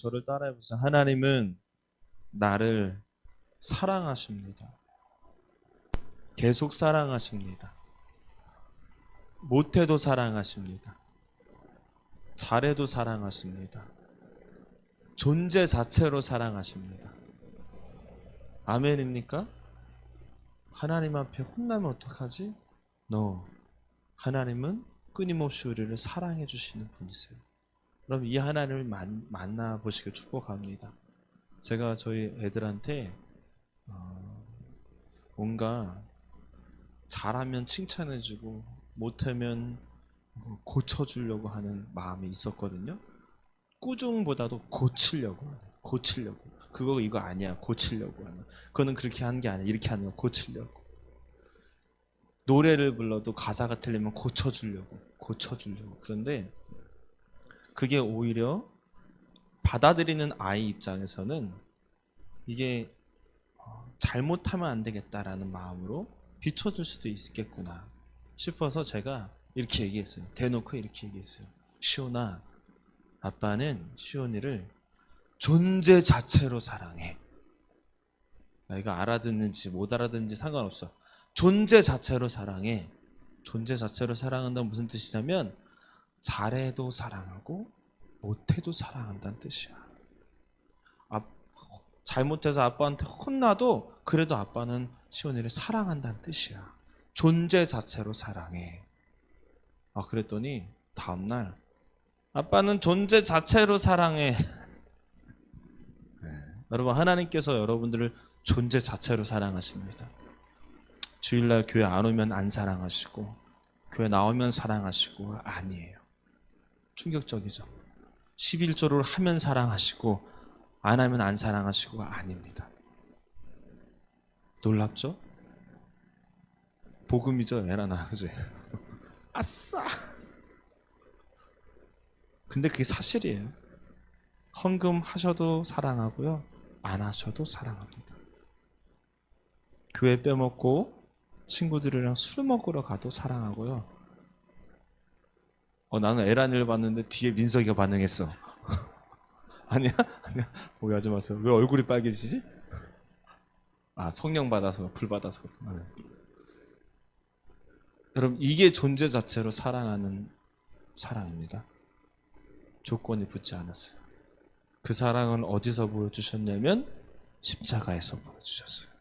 저를 따라해보세요. 하나님은 나를 사랑하십니다. 계속 사랑하십니다. 못해도 사랑하십니다. 잘해도 사랑하십니다. 존재 자체로 사랑하십니다. 아멘입니까? 하나님 앞에 혼나면 어떡하지? No. 하나님은 끊임없이 우리를 사랑해 주시는 분이세요. 그럼 이 하나님을 만나보시길 축복합니다. 제가 저희 애들한테 뭔가 잘하면 칭찬해주고 못하면 고쳐주려고 하는 마음이 있었거든요. 꾸중보다도 고치려고. 그거 이거 아니야. 고치려고 하는. 그거는 그렇게 하는 게 아니야. 이렇게 하는 거 고치려고. 노래를 불러도 가사가 틀리면 고쳐주려고. 그런데 그게 오히려 받아들이는 아이 입장에서는 이게 잘못하면 안 되겠다라는 마음으로 비춰줄 수도 있겠구나 싶어서 제가 이렇게 얘기했어요. 대놓고 이렇게 얘기했어요. 시온아, 아빠는 시온이를 존재 자체로 사랑해. 내가 알아듣는지 못 알아듣는지 상관없어. 존재 자체로 사랑해. 존재 자체로 사랑한다는 무슨 뜻이냐면 잘해도 사랑하고 못해도 사랑한다는 뜻이야. 잘못해서 아빠한테 혼나도 그래도 아빠는 시온이를 사랑한다는 뜻이야. 존재 자체로 사랑해. 그랬더니 다음날 아빠는 존재 자체로 사랑해. 네. 여러분, 하나님께서 여러분들을 존재 자체로 사랑하십니다. 주일날 교회 안 오면 안 사랑하시고 교회 나오면 사랑하시고 아니에요. 충격적이죠. 11조를 하면 사랑하시고 안 하면 안 사랑하시고가 아닙니다. 놀랍죠? 복음이죠. 에라나 그죠? 아싸! 근데 그게 사실이에요. 헌금하셔도 사랑하고요. 안 하셔도 사랑합니다. 교회 빼먹고 친구들이랑 술 먹으러 가도 사랑하고요. 나는 에란이를 봤는데 뒤에 민석이가 반응했어. 아니야? 오해하지 마세요. 왜 얼굴이 빨개지지? 성령 받아서, 불 받아서. 여러분, 이게 존재 자체로 사랑하는 사랑입니다. 조건이 붙지 않았어요. 그 사랑을 어디서 보여주셨냐면 십자가에서 보여주셨어요.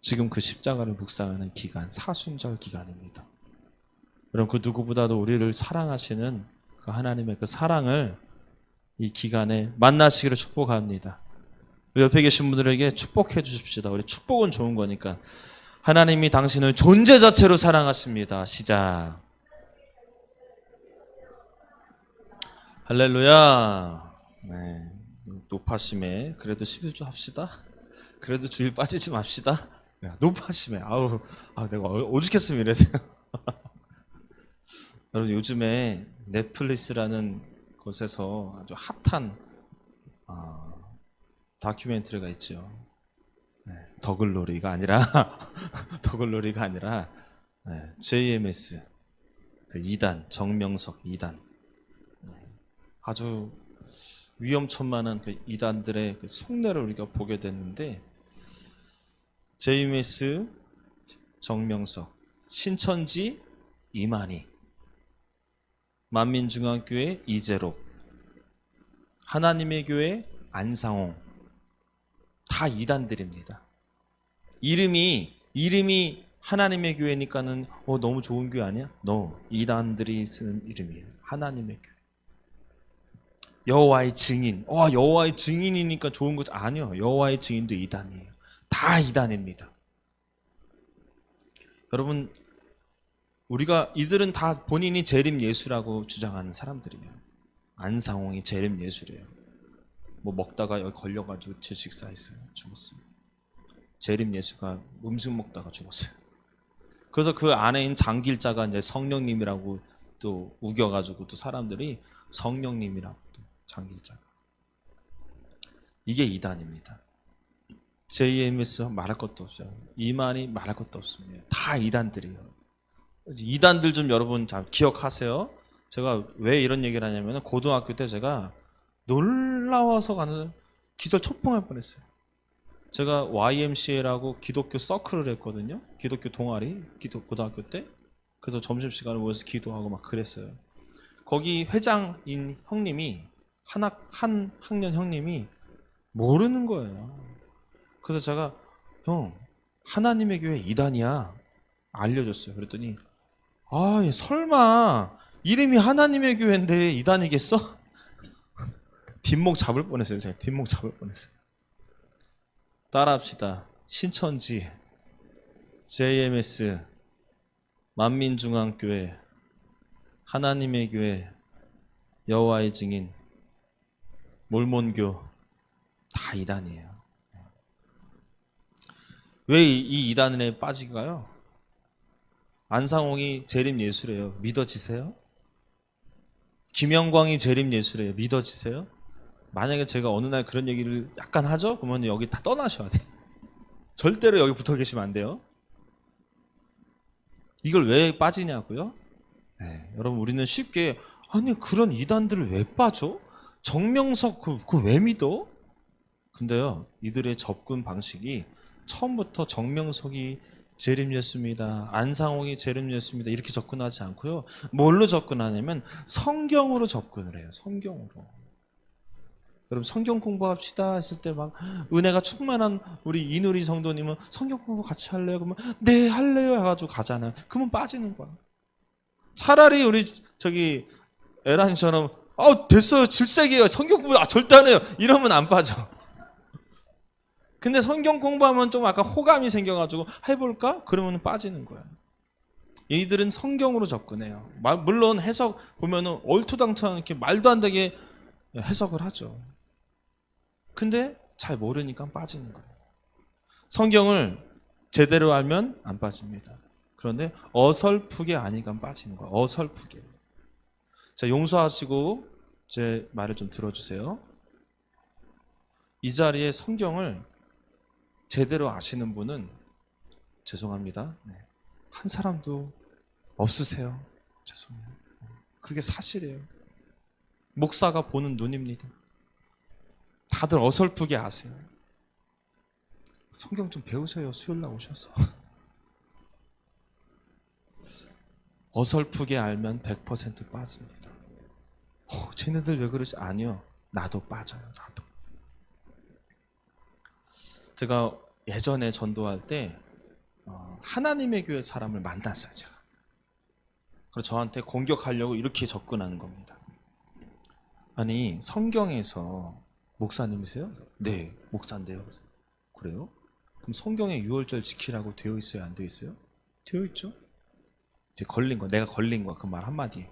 지금 그 십자가를 묵상하는 기간, 사순절 기간입니다. 여러분, 그 누구보다도 우리를 사랑하시는 그 하나님의 그 사랑을 이 기간에 만나시기를 축복합니다. 옆에 계신 분들에게 축복해 주십시다. 우리 축복은 좋은 거니까. 하나님이 당신을 존재 자체로 사랑하십니다. 시작. 할렐루야. 네, 노파심에 그래도 11조 합시다. 그래도 주일 빠지지 맙시다. 노파심에 내가 오죽했으면 이랬어요. 여러분, 요즘에 넷플릭스라는 곳에서 아주 핫한 다큐멘터리가 있죠. 더글로리가 아니라 JMS 그 2단 정명석 2단 아주 위험천만한 그 2단들의 그 속내를 우리가 보게 됐는데, JMS 정명석, 신천지 이만희, 만민중앙교회 이재록, 하나님의 교회 안상홍, 다 2단들입니다. 이름이 하나님의 교회니까는 너무 좋은 교회 아니야? No. 2단들이 쓰는 이름이에요. 하나님의 교회. 여호와의 증인. 여호와의 증인이니까 좋은 거죠? 아니요. 여호와의 증인도 2단이에요. 다 2단입니다. 여러분, 이들은 다 본인이 재림 예수라고 주장하는 사람들이에요. 안상홍이 재림 예수래요. 먹다가 여기 걸려가지고 질식사했어요. 죽었어요. 재림 예수가 음식 먹다가 죽었어요. 그래서 그 안에 있는 장길자가 이제 성령님이라고 또 우겨가지고 또 사람들이 성령님이라고 또 장길자가. 이게 2단입니다. JMS 말할 것도 없어요. 이만희 말할 것도 없습니다. 다 2단들이에요. 2단들 좀 여러분 잘 기억하세요. 제가 왜 이런 얘기를 하냐면 고등학교 때 제가 놀라워서 가는 기절 초풍할 뻔했어요. 제가 YMCA라고 기독교 서클을 했거든요. 기독교 동아리, 고등학교 때. 그래서 점심시간에 모여서 기도하고 막 그랬어요. 거기 회장인 형님이, 한 학년 형님이 모르는 거예요. 그래서 제가, 형, 하나님의 교회 이단이야. 알려줬어요. 그랬더니, 아, 설마, 이름이 하나님의 교회인데 이단이겠어? 뒷목 잡을 뻔했어요. 제가 뒷목 잡을 뻔했어요. 따라합시다. 신천지, JMS, 만민중앙교회, 하나님의 교회, 여호와의 증인, 몰몬교 다 이단이에요. 왜 이 이단에 빠지가요? 안상홍이 재림예수래요. 믿어지세요? 김영광이 재림예수래요. 믿어지세요? 만약에 제가 어느 날 그런 얘기를 약간 하죠? 그러면 여기 다 떠나셔야 돼. 절대로 여기 붙어 계시면 안 돼요. 이걸 왜 빠지냐고요? 네, 여러분 우리는 쉽게 아니 그런 이단들을 왜 빠져? 정명석 그거 왜 믿어? 근데요 이들의 접근 방식이 처음부터 정명석이 재림예수입니다. 안상홍이 재림예수입니다. 이렇게 접근하지 않고요. 뭘로 접근하냐면 성경으로 접근을 해요. 성경으로. 여러분 성경 공부합시다 했을 때 막 은혜가 충만한 우리 이누리 성도님은 성경 공부 같이 할래요? 그러면 네 할래요 해가지고 가잖아요. 그러면 빠지는 거야. 차라리 우리 저기 에란이처럼 됐어요 질색이에요 성경 공부 절대 안 해요 이러면 안 빠져. 근데 성경 공부하면 좀 약간 호감이 생겨가지고 해볼까? 그러면 빠지는 거야. 이들은 성경으로 접근해요. 물론 해석 보면은 얼토당토한 이렇게 말도 안 되게 해석을 하죠. 근데 잘 모르니까 빠지는 거예요. 성경을 제대로 알면 안 빠집니다. 그런데 어설프게 아니까 빠지는 거예요. 어설프게. 자, 용서하시고 제 말을 좀 들어주세요. 이 자리에 성경을 제대로 아시는 분은 죄송합니다. 한 사람도 없으세요. 죄송해요. 그게 사실이에요. 목사가 보는 눈입니다. 다들 어설프게 아세요. 성경 좀 배우세요. 수요일 날 오셔서. 어설프게 알면 100% 빠집니다. 쟤네들 왜 그러지? 아니요. 나도 빠져요. 나도. 제가 예전에 전도할 때 하나님의 교회 사람을 만났어요. 제가. 그래서 저한테 공격하려고 이렇게 접근하는 겁니다. 아니 성경에서 목사님이세요? 네, 목사인데요. 그래요? 그럼 성경에 유월절 지키라고 되어 있어요? 안 되어 있어요? 되어 있죠. 이제 걸린 거, 내가 걸린 거 그 말 한마디.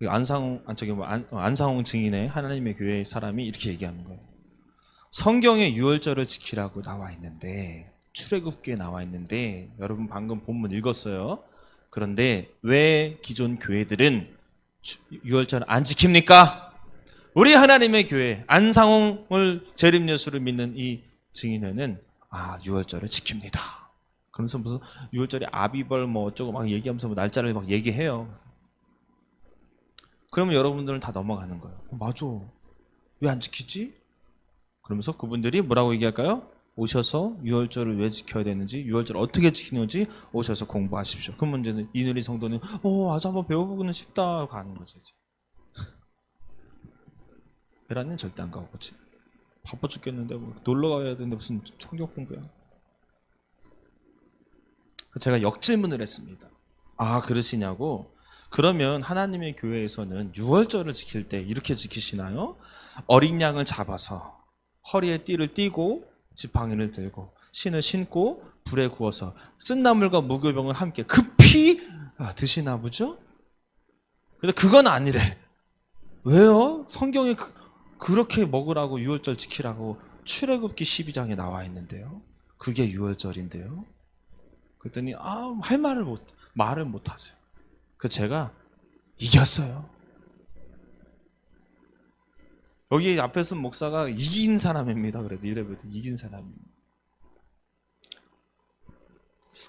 안상홍 증인의 하나님의 교회 사람이 이렇게 얘기하는 거예요. 성경에 유월절을 지키라고 나와 있는데 출애굽기에 나와 있는데 여러분 방금 본문 읽었어요. 그런데 왜 기존 교회들은 유월절 안 지킵니까? 우리 하나님의 교회 안상홍을 재림예수를 믿는 이 증인회는 유월절을 지킵니다. 그러면서 무슨 유월절이 아비벌 뭐 어쩌고 막 얘기하면서 날짜를 막 얘기해요. 그러면 여러분들은 다 넘어가는 거예요. 맞아. 왜 안 지키지? 그러면서 그분들이 뭐라고 얘기할까요? 오셔서 유월절을 왜 지켜야 되는지, 유월절 어떻게 지키는지 오셔서 공부하십시오. 그 문제는 이누리 성도는 아주 한번 배워보고는 싶다 하고 가는 거죠. 이제. 베란은 절대 안 가고 그치? 바빠 죽겠는데 뭐 놀러 가야 되는데 무슨 성경 공부야? 제가 역질문을 했습니다. 그러시냐고? 그러면 하나님의 교회에서는 유월절을 지킬 때 이렇게 지키시나요? 어린 양을 잡아서 허리에 띠를 띠고 지팡이를 들고 신을 신고 불에 구워서 쓴 나물과 무교병을 함께 급히 드시나 보죠? 근데 그건 아니래. 왜요? 성경에 그렇게 먹으라고 유월절 지키라고 출애굽기 12장에 나와 있는데요. 그게 유월절인데요. 그랬더니 말을 못 하세요. 그래서 제가 이겼어요. 여기 앞에 선 목사가 이긴 사람입니다. 그래도 이래봬도 이긴 사람입니다.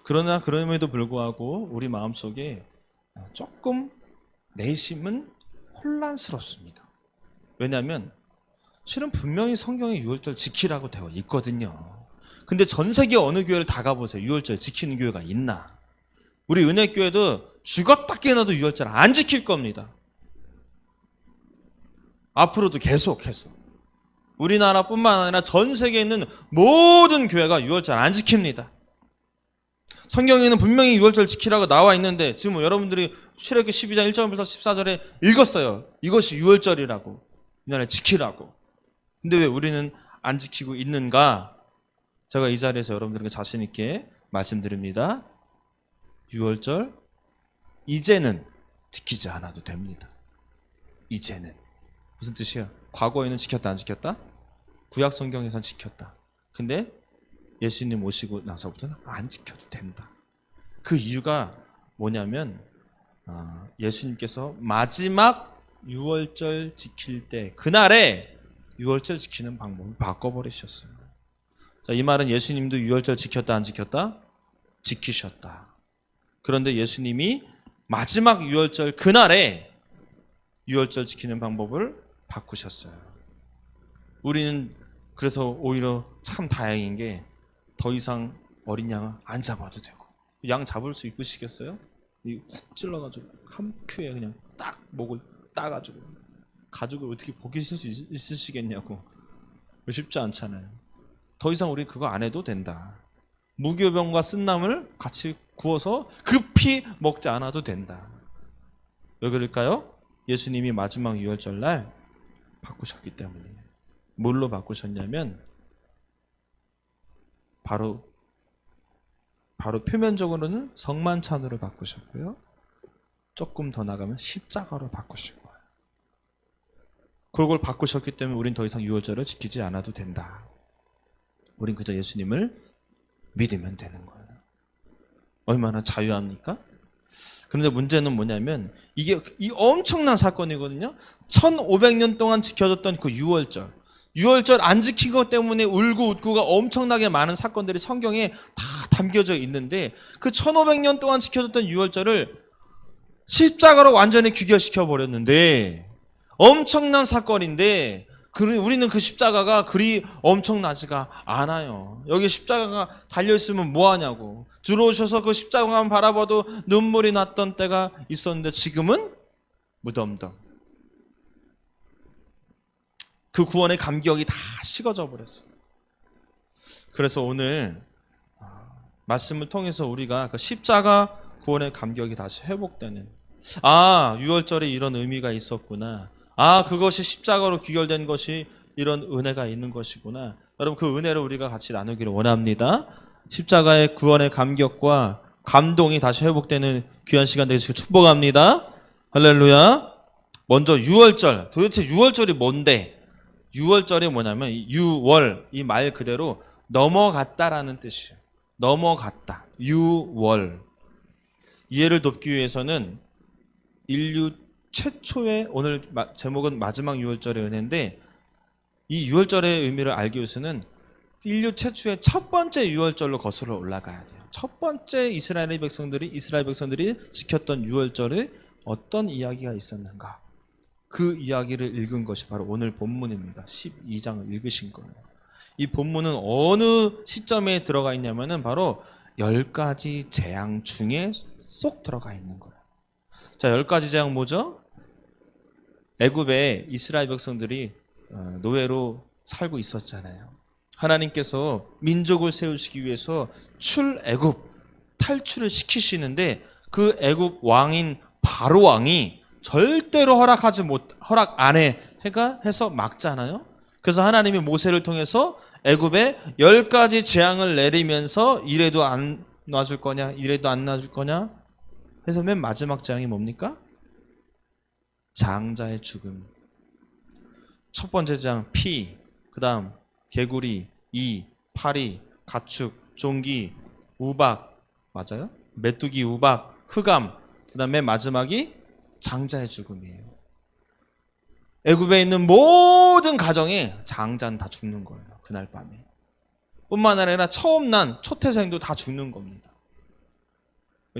그러나 그럼에도 불구하고 우리 마음속에 조금 내심은 혼란스럽습니다. 왜냐하면 실은 분명히 성경에 유월절 지키라고 되어 있거든요. 근데 전 세계 어느 교회를 다 가보세요. 유월절 지키는 교회가 있나? 우리 은혜교회도 죽었다 깨어나도 유월절 안 지킬 겁니다. 앞으로도 계속해서. 우리나라뿐만 아니라 전 세계에 있는 모든 교회가 유월절 안 지킵니다. 성경에는 분명히 유월절 지키라고 나와 있는데 지금 여러분들이 출애굽기 12장 1절부터 14절에 읽었어요. 이것이 유월절이라고. 이날에 지키라고. 근데 왜 우리는 안 지키고 있는가? 제가 이 자리에서 여러분들에게 자신 있게 말씀드립니다. 유월절 이제는 지키지 않아도 됩니다. 이제는. 무슨 뜻이야? 과거에는 지켰다 안 지켰다? 구약 성경에선 지켰다. 근데 예수님 오시고 나서부터는 안 지켜도 된다. 그 이유가 뭐냐면 예수님께서 마지막 유월절 지킬 때 그날에 유월절 지키는 방법을 바꿔버리셨어요. 자, 이 말은 예수님도 유월절 지켰다 안 지켰다? 지키셨다. 그런데 예수님이 마지막 유월절 그날에 유월절 지키는 방법을 바꾸셨어요. 우리는 그래서 오히려 참 다행인 게 더 이상 어린 양을 안 잡아도 되고. 양 잡을 수 있으시겠어요? 훅 찔러가지고 한 큐에 그냥 딱 목을 따가지고 가죽을 어떻게 벗기실 수 있으시겠냐고. 쉽지 않잖아요. 더 이상 우리 그거 안 해도 된다. 무교병과 쓴나물 같이 구워서 급히 먹지 않아도 된다. 왜 그럴까요? 예수님이 마지막 유월절 날 바꾸셨기 때문이에요. 뭘로 바꾸셨냐면 바로 표면적으로는 성만찬으로 바꾸셨고요. 조금 더 나가면 십자가로 바꾸신 거예요. 그걸 바꾸셨기 때문에 우린 더 이상 유월절을 지키지 않아도 된다. 우린 그저 예수님을 믿으면 되는 거예요. 얼마나 자유합니까? 그런데 문제는 뭐냐면 이게 이 엄청난 사건이거든요. 1500년 동안 지켜졌던 그 유월절 안 지킨 것 때문에 울고 웃고가 엄청나게 많은 사건들이 성경에 다 담겨져 있는데 그 1500년 동안 지켜졌던 유월절을 십자가로 완전히 귀결시켜 버렸는데 엄청난 사건인데 우리는 그 십자가가 그리 엄청나지가 않아요. 여기 십자가가 달려있으면 뭐하냐고. 들어오셔서 그 십자가만 바라봐도 눈물이 났던 때가 있었는데 지금은 무덤덤. 그 구원의 감격이 다 식어져 버렸어요. 그래서 오늘 말씀을 통해서 우리가 그 십자가 구원의 감격이 다시 회복되는 유월절에 이런 의미가 있었구나. 그것이 십자가로 귀결된 것이 이런 은혜가 있는 것이구나. 여러분 그 은혜를 우리가 같이 나누기를 원합니다. 십자가의 구원의 감격과 감동이 다시 회복되는 귀한 시간 되시길 축복합니다. 할렐루야. 먼저 유월절. 도대체 유월절이 뭔데? 유월절이 뭐냐면 유월 이 말 그대로 넘어갔다라는 뜻이에요. 넘어갔다. 유월. 이해를 돕기 위해서는 인류 최초의 오늘 제목은 마지막 유월절의 은혜인데 이 유월절의 의미를 알기 위해서는 인류 최초의 첫 번째 유월절로 거슬러 올라가야 돼요. 첫 번째 이스라엘 백성들이 지켰던 유월절에 어떤 이야기가 있었는가? 그 이야기를 읽은 것이 바로 오늘 본문입니다. 12장을 읽으신 거예요. 이 본문은 어느 시점에 들어가 있냐면은 바로 10가지 재앙 중에 쏙 들어가 있는 거예요. 자, 10가지 재앙 뭐죠? 애굽에 이스라엘 백성들이 노예로 살고 있었잖아요. 하나님께서 민족을 세우시기 위해서 출애굽 탈출을 시키시는데 그 애굽 왕인 바로 왕이 절대로 허락 안 해서 막잖아요. 그래서 하나님이 모세를 통해서 애굽에 10가지 재앙을 내리면서 이래도 안 놔줄 거냐, 이래도 안 놔줄 거냐 해서 맨 마지막 재앙이 뭡니까? 장자의 죽음. 첫 번째 재앙 피, 그 다음 개구리, 이, 파리, 가축, 종기, 우박, 맞아요? 메뚜기, 우박, 흑암, 그 다음 맨 마지막이 장자의 죽음이에요. 애굽에 있는 모든 가정에 장자는 다 죽는 거예요. 그날 밤에. 뿐만 아니라 처음 난 초태생도 다 죽는 겁니다.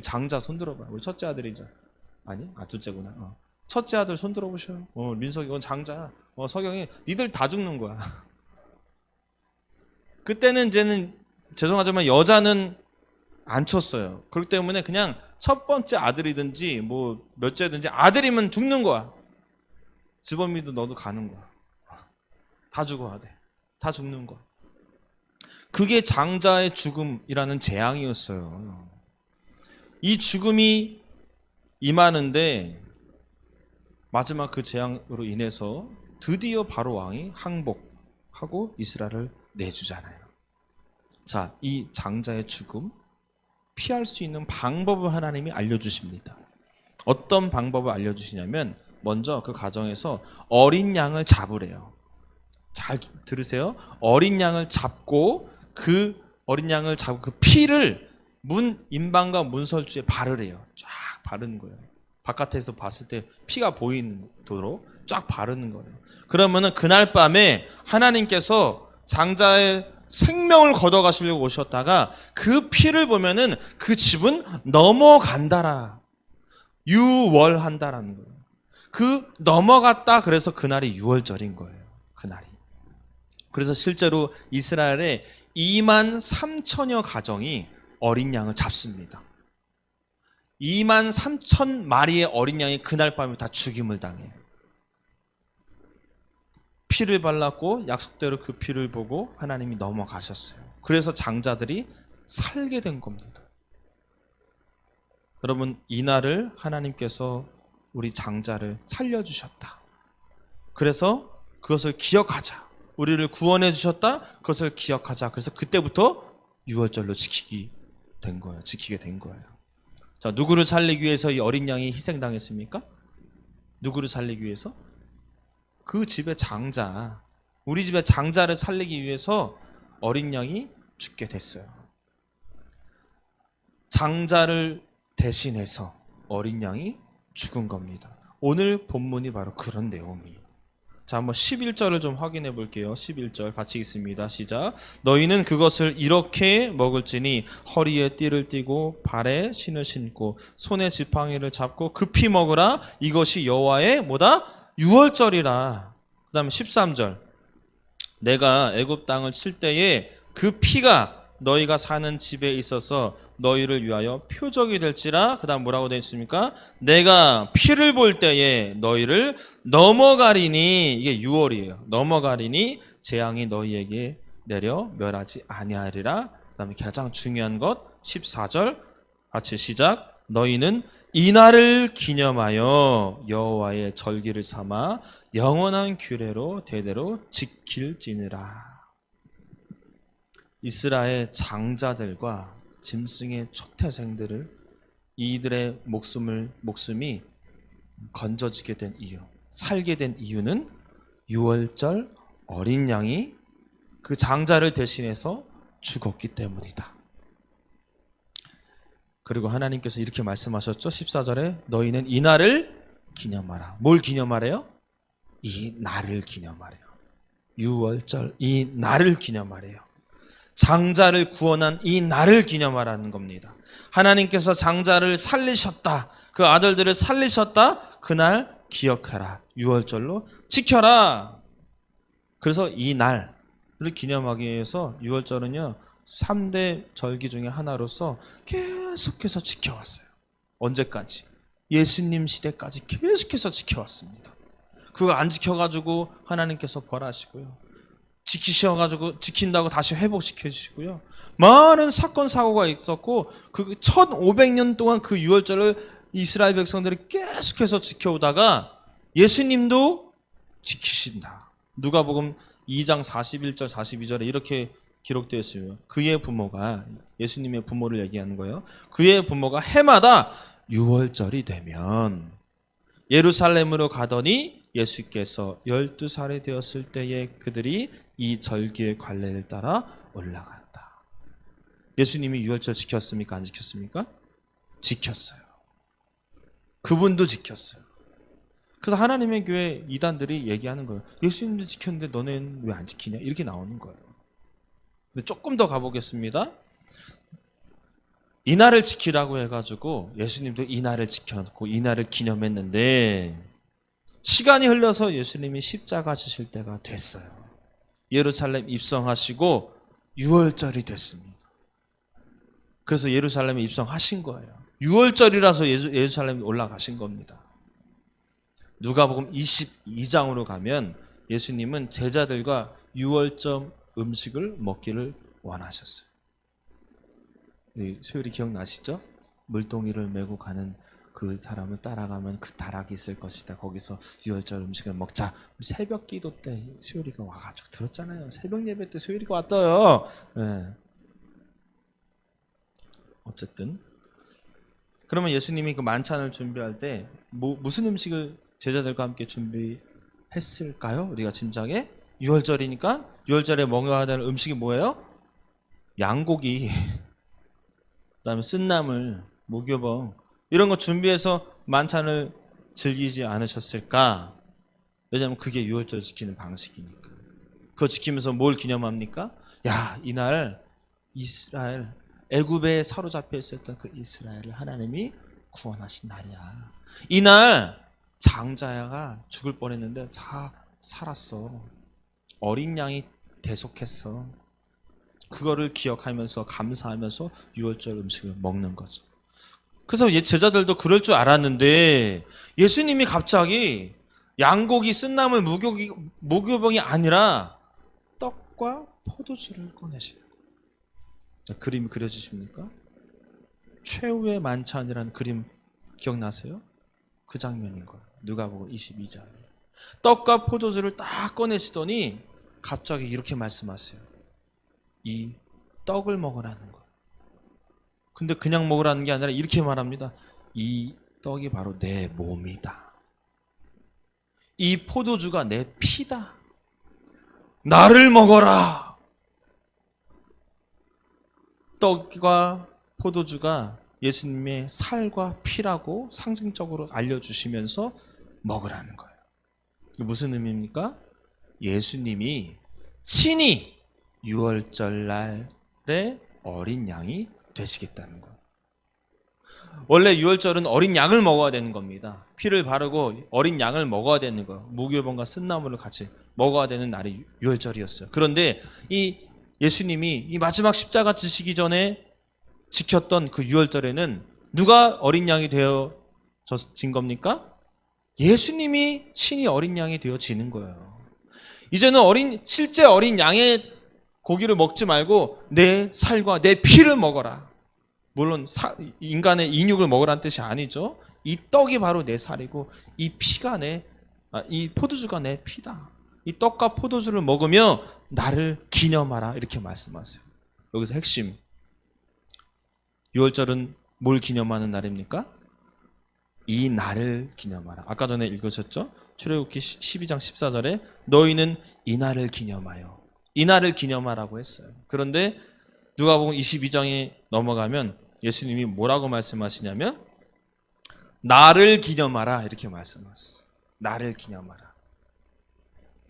장자 손 들어봐요. 우리 첫째 아들이죠. 아니? 둘째구나. 첫째 아들 손 들어보셔. 민석이 이건 장자야. 석영이 니들 다 죽는 거야. 그때는 이제는 죄송하지만 여자는 안 쳤어요. 그렇기 때문에 그냥 첫 번째 아들이든지 뭐 몇째든지 아들이면 죽는 거야. 주범이도 너도 가는 거야. 다 죽어야 돼. 다 죽는 거야. 그게 장자의 죽음이라는 재앙이었어요. 이 죽음이 임하는데 마지막 그 재앙으로 인해서 드디어 바로 왕이 항복하고 이스라엘을 내주잖아요. 자, 이 장자의 죽음 피할 수 있는 방법을 하나님이 알려주십니다. 어떤 방법을 알려주시냐면 먼저 그 가정에서 어린 양을 잡으래요. 잘 들으세요. 어린 양을 잡고 그 어린 양을 잡고 그 피를 문 인방과 문설주에 바르래요. 쫙 바르는 거예요. 바깥에서 봤을 때 피가 보이도록 쫙 바르는 거예요. 그러면은 그날 밤에 하나님께서 장자의 생명을 걷어가시려고 오셨다가 그 피를 보면은 그 집은 넘어간다라. 유월한다라는 거예요. 그 넘어갔다 그래서 그날이 유월절인 거예요. 그날이. 그래서 실제로 이스라엘에 2만 3천여 가정이 어린 양을 잡습니다. 2만 3천 마리의 어린 양이 그날 밤에 다 죽임을 당해요. 피를 발랐고 약속대로 그 피를 보고 하나님이 넘어가셨어요. 그래서 장자들이 살게 된 겁니다. 여러분, 이날을 하나님께서 우리 장자를 살려주셨다. 그래서 그것을 기억하자. 우리를 구원해 주셨다. 그것을 기억하자. 그래서 그때부터 유월절로 지키게 된 거예요. 자, 누구를 살리기 위해서 이 어린 양이 희생당했습니까? 누구를 살리기 위해서? 그 집의 장자, 우리 집의 장자를 살리기 위해서 어린 양이 죽게 됐어요. 장자를 대신해서 어린 양이 죽은 겁니다. 오늘 본문이 바로 그런 내용이에요. 자, 한번 11절을 좀 확인해 볼게요. 11절 같이 읽습니다. 시작. 너희는 그것을 이렇게 먹을지니 허리에 띠를 띠고 발에 신을 신고 손에 지팡이를 잡고 급히 먹으라. 이것이 여호와의 뭐다? 유월절이라. 그 다음에 13절. 내가 애굽 땅을 칠 때에 그 피가 너희가 사는 집에 있어서 너희를 위하여 표적이 될지라. 그 다음 뭐라고 되어 있습니까? 내가 피를 볼 때에 너희를 넘어가리니, 이게 6월이에요. 넘어가리니 재앙이 너희에게 내려 멸하지 아니하리라. 그 다음에 가장 중요한 것 14절 같이 시작. 너희는 이날을 기념하여 여호와의 절기를 삼아 영원한 규례로 대대로 지킬지니라. 이스라엘 장자들과 짐승의 초태생들을 이들의 목숨이 건져지게 된 이유, 살게 된 이유는 유월절 어린 양이 그 장자를 대신해서 죽었기 때문이다. 그리고 하나님께서 이렇게 말씀하셨죠. 14절에 너희는 이 날을 기념하라. 뭘 기념하래요? 이 날을 기념하래요. 유월절 이 날을 기념하래요. 장자를 구원한 이 날을 기념하라는 겁니다. 하나님께서 장자를 살리셨다. 그 아들들을 살리셨다. 그날 기억하라. 유월절로 지켜라. 그래서 이 날을 기념하기 위해서 유월절은요 3대 절기 중에 하나로서 계속해서 지켜왔어요. 언제까지? 예수님 시대까지 계속해서 지켜왔습니다. 그거 안 지켜가지고 하나님께서 벌하시고요. 지킨다고 다시 회복시켜 주시고요. 많은 사건 사고가 있었고 그 1500년 동안 그 유월절을 이스라엘 백성들이 계속해서 지켜오다가 예수님도 지키신다. 누가복음 2장 41절 42절에 이렇게 기록되어 있어요. 그의 부모가, 예수님의 부모를 얘기하는 거예요. 그의 부모가 해마다 유월절이 되면 예루살렘으로 가더니 예수께서 12살이 되었을 때에 그들이 이 절기의 관례를 따라 올라간다. 예수님이 유월절 지켰습니까? 안 지켰습니까? 지켰어요. 그분도 지켰어요. 그래서 하나님의 교회 이단들이 얘기하는 거예요. 예수님도 지켰는데 너는 왜 안 지키냐? 이렇게 나오는 거예요. 근데 조금 더 가보겠습니다. 이날을 지키라고 해가지고 예수님도 이날을 지켜놓고 이날을 기념했는데 시간이 흘러서 예수님이 십자가 지실 때가 됐어요. 예루살렘 입성하시고 6월절이 됐습니다. 그래서 예루살렘에 입성하신 거예요. 6월절이라서 예루살렘에 올라가신 겁니다. 누가복음 22장으로 가면 예수님은 제자들과 6월절 음식을 먹기를 원하셨어요. 소율이 기억나시죠? 물동이를 메고 가는 그 사람을 따라가면 그 다락이 있을 것이다. 거기서 6월절 음식을 먹자. 새벽 기도 때 소율이가 와가지고 들었잖아요. 새벽 예배 때 소율이가 왔어요. 네. 어쨌든 그러면 예수님이 그 만찬을 준비할 때 무슨 음식을 제자들과 함께 준비했을까요? 우리가 짐작에 6월절이니까 6월절에 먹어야 되는 음식이 뭐예요? 양고기, 그다음에 쓴나물, 무교봉 이런 거 준비해서 만찬을 즐기지 않으셨을까? 왜냐하면 그게 6월절 지키는 방식이니까. 그거 지키면서 뭘 기념합니까? 야, 이날 이스라엘 애굽에 사로잡혀 있었던 그 이스라엘을 하나님이 구원하신 날이야. 이날 장자야가 죽을 뻔했는데 다 살았어. 어린 양이 대속했어. 그거를 기억하면서 감사하면서 6월절 음식을 먹는 거죠. 그래서 제자들도 그럴 줄 알았는데 예수님이 갑자기 양고기, 쓴나물, 무교병이 아니라 떡과 포도주를 꺼내시는 거예요. 그림 그려지십니까? 최후의 만찬이라는 그림 기억나세요? 그 장면인 거예요. 누가복음 22장. 떡과 포도주를 딱 꺼내시더니 갑자기 이렇게 말씀하세요. 이 떡을 먹으라는 거예요. 근데 그냥 먹으라는 게 아니라 이렇게 말합니다. 이 떡이 바로 내 몸이다. 이 포도주가 내 피다. 나를 먹어라. 떡과 포도주가 예수님의 살과 피라고 상징적으로 알려주시면서 먹으라는 거예요. 무슨 의미입니까? 예수님이 친히 6월절 날에 어린 양이 되시겠다는 거예요. 원래 6월절은 어린 양을 먹어야 되는 겁니다. 피를 바르고 어린 양을 먹어야 되는 거예요. 무교병과 쓴나물을 같이 먹어야 되는 날이 6월절이었어요. 그런데 이 예수님이 이 마지막 십자가 지시기 전에 지켰던 그 6월절에는 누가 어린 양이 되어진 겁니까? 예수님이 친히 어린 양이 되어지는 거예요. 이제는 실제 어린 양의 고기를 먹지 말고 내 살과 내 피를 먹어라. 물론 인간의 인육을 먹으라는 뜻이 아니죠. 이 떡이 바로 내 살이고 이 포도주가 내 피다. 이 떡과 포도주를 먹으며 나를 기념하라 이렇게 말씀하세요. 여기서 핵심 6월절은 뭘 기념하는 날입니까? 이 날을 기념하라. 아까 전에 읽으셨죠? 출애굽기 12장 14절에 너희는 이 날을 기념하여 이 날을 기념하라고 했어요. 그런데 누가복음 22장에 넘어가면 예수님이 뭐라고 말씀하시냐면 나를 기념하라 이렇게 말씀하셨어요. 나를 기념하라.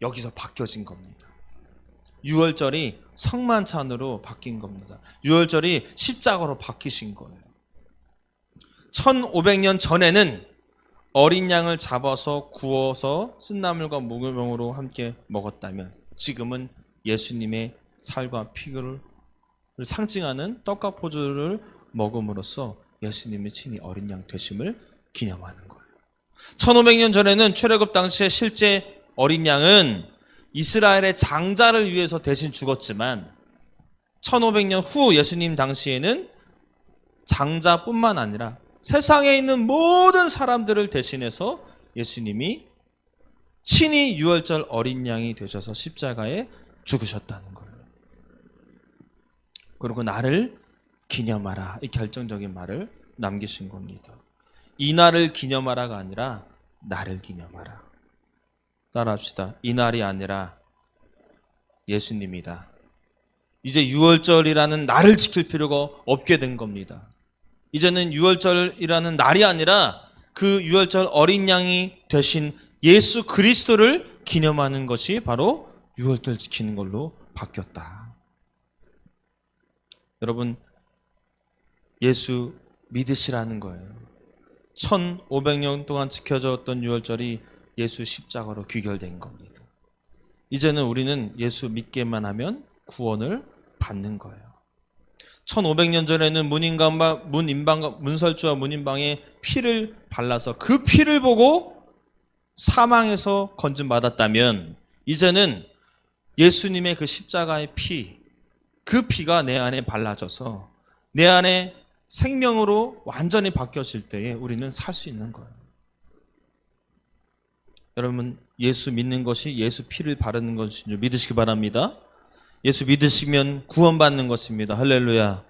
여기서 바뀌어진 겁니다. 6월절이 성만찬으로 바뀐 겁니다. 6월절이 십자가로 바뀌신 거예요. 1500년 전에는 어린 양을 잡아서 구워서 쓴나물과 무교병으로 함께 먹었다면 지금은 예수님의 살과 피를 상징하는 떡과 포도주를 먹음으로써 예수님의 친히 어린 양 되심을 기념하는 거예요. 1500년 전에는 출애굽 당시에 실제 어린 양은 이스라엘의 장자를 위해서 대신 죽었지만 1500년 후 예수님 당시에는 장자뿐만 아니라 세상에 있는 모든 사람들을 대신해서 예수님이 친히 6월절 어린 양이 되셔서 십자가에 죽으셨다는 거예요. 그리고 나를 기념하라 이 결정적인 말을 남기신 겁니다. 이 날을 기념하라가 아니라 나를 기념하라. 따라합시다. 이 날이 아니라 예수님이다. 이제 6월절이라는 날을 지킬 필요가 없게 된 겁니다. 이제는 6월절이라는 날이 아니라 그 6월절 어린 양이 되신 예수 그리스도를 기념하는 것이 바로 6월절 지키는 걸로 바뀌었다. 여러분 예수 믿으시라는 거예요. 1500년 동안 지켜졌던 6월절이 예수 십자가로 귀결된 겁니다. 이제는 우리는 예수 믿기만 하면 구원을 받는 거예요. 1500년 전에는 문설주와 문인방의 피를 발라서 그 피를 보고 사망에서 건짐받았다면, 이제는 예수님의 그 십자가의 피, 그 피가 내 안에 발라져서 내 안에 생명으로 완전히 바뀌어질 때에 우리는 살 수 있는 거예요. 여러분, 예수 믿는 것이 예수 피를 바르는 것인 줄 믿으시기 바랍니다. 예수 믿으시면 구원받는 것입니다. 할렐루야.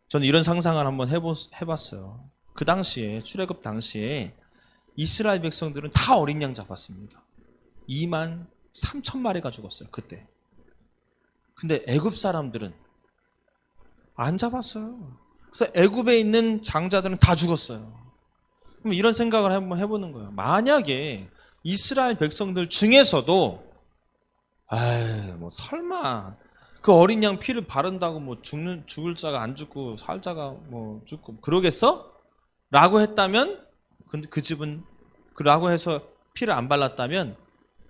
저는 이런 상상을 한번 해봤어요. 그 당시에, 출애굽 당시에 이스라엘 백성들은 다 어린 양 잡았습니다. 2만 3천 마리가 죽었어요, 그때. 근데 애굽 사람들은 안 잡았어요. 그래서 애굽에 있는 장자들은 다 죽었어요. 그럼 이런 생각을 한번 해보는 거예요. 만약에 이스라엘 백성들 중에서도 뭐 설마 그 어린 양 피를 바른다고 뭐 죽을 자가 안 죽고 살 자가 뭐 죽고 그러겠어? 라고 했다면, 그 집은 라고 해서 피를 안 발랐다면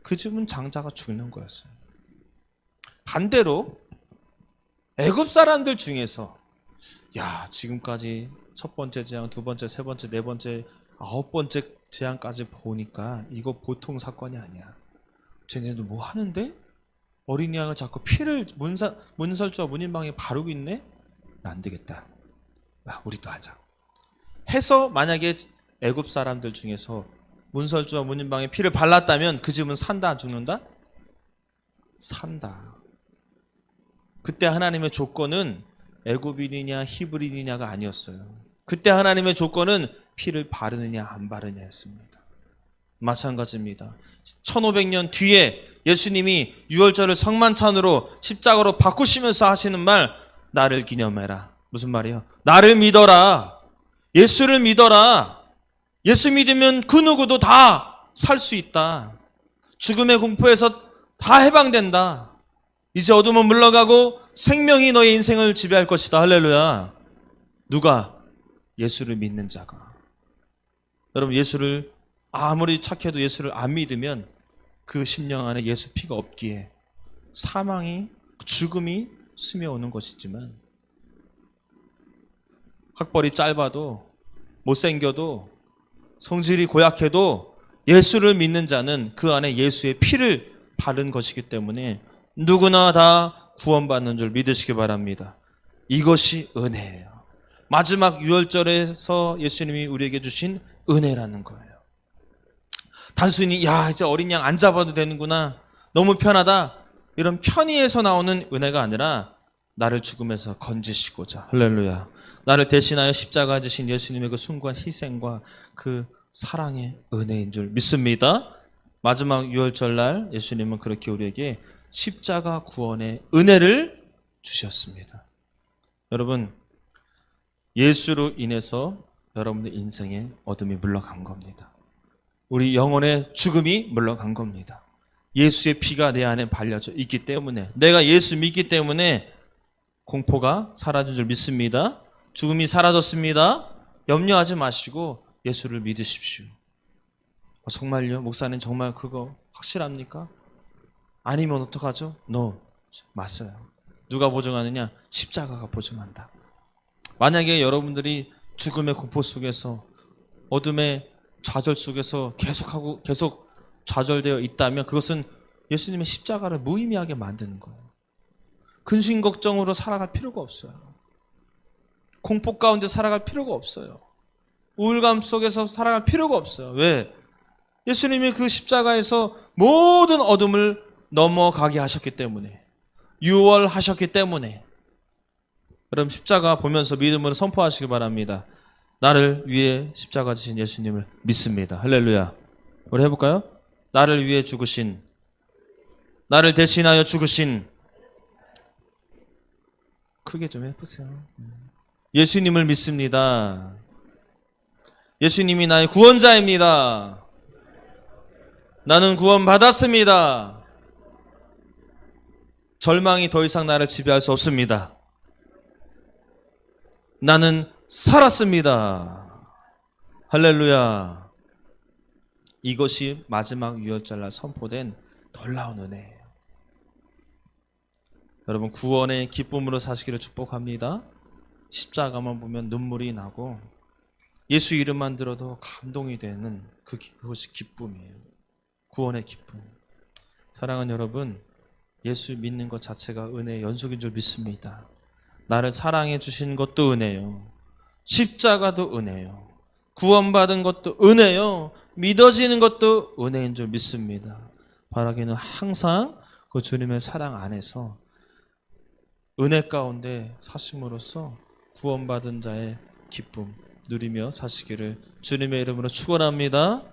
그 집은 장자가 죽는 거였어요. 반대로 애굽 사람들 중에서 지금까지 첫 번째 재앙, 두 번째, 세 번째, 네 번째, 9번째 재앙까지 보니까 이거 보통 사건이 아니야. 쟤네들 뭐 하는데? 어린 양을 자꾸 피를 문설주와 문인방에 바르고 있네? 안 되겠다. 우리도 하자. 해서 만약에 애굽 사람들 중에서 문설주와 문인방에 피를 발랐다면 그 집은 산다, 안 죽는다? 산다. 그때 하나님의 조건은 애굽인이냐 히브리인이냐가 아니었어요. 그때 하나님의 조건은 피를 바르느냐 안 바르냐였습니다. 마찬가지입니다. 1500년 뒤에 예수님이 유월절을 성만찬으로 십자가로 바꾸시면서 하시는 말, 나를 기념해라. 무슨 말이에요? 나를 믿어라. 예수를 믿어라. 예수 믿으면 그 누구도 다 살 수 있다. 죽음의 공포에서 다 해방된다. 이제 어둠은 물러가고 생명이 너의 인생을 지배할 것이다. 할렐루야. 누가? 예수를 믿는 자가. 여러분, 예수를 아무리 착해도 예수를 안 믿으면 그 심령 안에 예수 피가 없기에 사망이, 죽음이 스며오는 것이지만, 학벌이 짧아도 못생겨도 성질이 고약해도 예수를 믿는 자는 그 안에 예수의 피를 바른 것이기 때문에 누구나 다 구원받는 줄 믿으시기 바랍니다. 이것이 은혜예요. 마지막 유월절에서 예수님이 우리에게 주신 은혜라는 거예요. 단순히 이제 어린 양 안 잡아도 되는구나, 너무 편하다, 이런 편의에서 나오는 은혜가 아니라 나를 죽음에서 건지시고자, 할렐루야, 나를 대신하여 십자가 지신 예수님의 그 숭고한 희생과 그 사랑의 은혜인 줄 믿습니다. 마지막 유월절날 예수님은 그렇게 우리에게 십자가 구원의 은혜를 주셨습니다. 여러분, 예수로 인해서 여러분의 인생에 어둠이 물러간 겁니다. 우리 영혼의 죽음이 물러간 겁니다. 예수의 피가 내 안에 발려져 있기 때문에, 내가 예수 믿기 때문에 공포가 사라진 줄 믿습니다. 죽음이 사라졌습니다. 염려하지 마시고 예수를 믿으십시오. 정말요? 목사님 정말 그거 확실합니까? 아니면 어떡하죠? No. 맞아요. 누가 보증하느냐? 십자가가 보증한다. 만약에 여러분들이 죽음의 공포 속에서, 어둠의 좌절 속에서 계속 좌절되어 있다면 그것은 예수님의 십자가를 무의미하게 만드는 거예요. 근심 걱정으로 살아갈 필요가 없어요. 공포 가운데 살아갈 필요가 없어요. 우울감 속에서 살아갈 필요가 없어요. 왜? 예수님이 그 십자가에서 모든 어둠을 넘어가게 하셨기 때문에, 유월하셨기 때문에. 여러분, 십자가 보면서 믿음으로 선포하시기 바랍니다. 나를 위해 십자가 지신 예수님을 믿습니다. 할렐루야. 우리 해볼까요? 나를 위해 죽으신, 나를 대신하여 죽으신, 크게 좀 해보세요. 예수님을 믿습니다. 예수님이 나의 구원자입니다. 나는 구원받았습니다. 절망이 더 이상 나를 지배할 수 없습니다. 나는 살았습니다. 할렐루야. 이것이 마지막 유월절날 선포된 놀라운 은혜예요. 여러분, 구원의 기쁨으로 사시기를 축복합니다. 십자가만 보면 눈물이 나고 예수 이름만 들어도 감동이 되는 그것이 기쁨이에요. 구원의 기쁨. 사랑하는 여러분, 예수 믿는 것 자체가 은혜의 연속인 줄 믿습니다. 나를 사랑해 주신 것도 은혜요, 십자가도 은혜요, 구원받은 것도 은혜요, 믿어지는 것도 은혜인 줄 믿습니다. 바라기는 항상 그 주님의 사랑 안에서 은혜 가운데 사심으로써 구원받은 자의 기쁨 누리며 사시기를 주님의 이름으로 축원합니다.